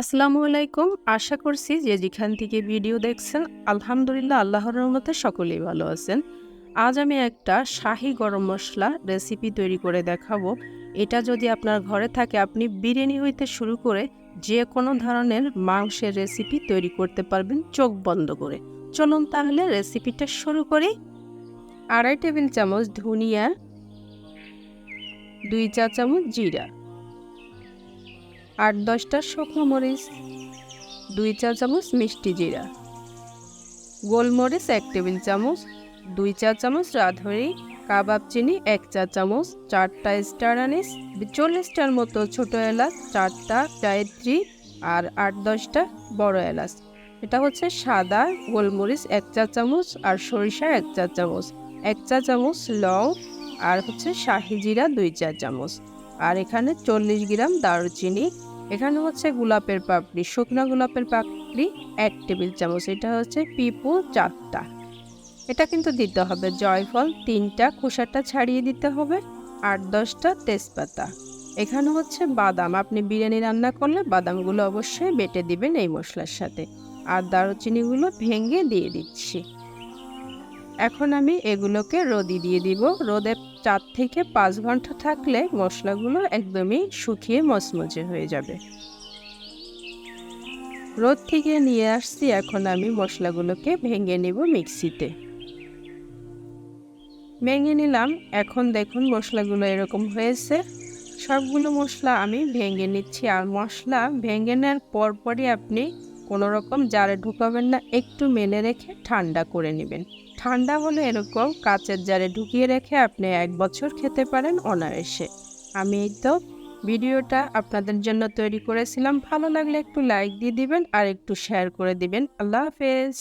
আসসালামু আলাইকুম। আশা করছি যে যেখান থেকে ভিডিও দেখছেন আলহামদুলিল্লাহ আল্লাহর রহমতে সকলেই ভালো আছেন। আজ আমি একটা শাহি গরম মসলা রেসিপি তৈরি করে দেখাবো। এটা যদি আপনার ঘরে থাকে আপনি বিরিয়ানি হইতে শুরু করে যে কোনো ধরনের মাংসের রেসিপি তৈরি করতে পারবেন চোখ বন্ধ করে। চলুন তাহলে রেসিপিটা শুরু করি। 2.5 টেবিল চামচ ধনিয়া, 2 চা চামচ জিরা, 8-10টা শুকনো মরিচ, 2 চা চামচ মিষ্টি জিরা, গোলমরিচ 1 টেবিল চামচ, 2 চা চামচ রাঁধুনি, কাবাব চিনি 1 চা চামচ, 4টা স্টার আনিস, 40টার মতো ছোট এলাচ, 4টা জায়ত্রী আর 8-10টা বড় এলাচ। এটা হচ্ছে সাদা গোলমরিচ 1 চা চামচ আর সরিষা 1 চা চামচ, 1 চা চামচ লং আর হচ্ছে শাহি জিরা 2 চা চামচ। আর এখানে 40 গ্রাম দারুচিনি। এখানে হচ্ছে গোলাপের পাপড়ি, শুকনা গোলাপের পাপড়ি 1 টেবিল চামচ। এটা হচ্ছে পিপল 4টা। এটা কিন্তু দিতে হবে জয়ফল 3টা, খোসাটা ছাড়িয়ে দিতে হবে, 8-10টা তেজপাতা। এখানে হচ্ছে বাদাম, আপনি বিরিয়ানি রান্না করলে বাদামগুলো অবশ্যই বেটে দিবেন এই মশলার সাথে। আর দারুচিনিগুলো ভেঙে দিয়ে দিচ্ছি। এখন আমি এগুলোকে রোদে দিয়ে দিব। রোদে 4 থেকে 5 ঘন্টা থাকলে মশলাগুলো একদমই শুকিয়ে মচমচে হয়ে যাবে। রোদ থেকে নিয়ে আসছি, এখন আমি মশলাগুলোকে ভেঙে নেব মিক্সিতে। ভেঙে নিলাম। এখন দেখুন মশলাগুলো এরকম হয়েছে। সবগুলো মশলা আমি ভেঙে নিচ্ছি। আর মশলা ভেঙে নেওয়ার পরপরই আপনি কোনো রকম জারে ঢুকাবেন না, একটু মেলে রেখে ঠান্ডা করে নেবেন। ঠান্ডা হলে এরকম কাচের জারে ঢুকিয়ে রেখে আপনি 1 বছর খেতে পারেন অনায়াসে। আমি এই তো ভিডিওটা আপনাদের জন্য তৈরি করেছিলাম। ভালো লাগলে একটু লাইক দিয়ে দিবেন আর একটু শেয়ার করে দিবেন। আল্লাহ হাফেজ।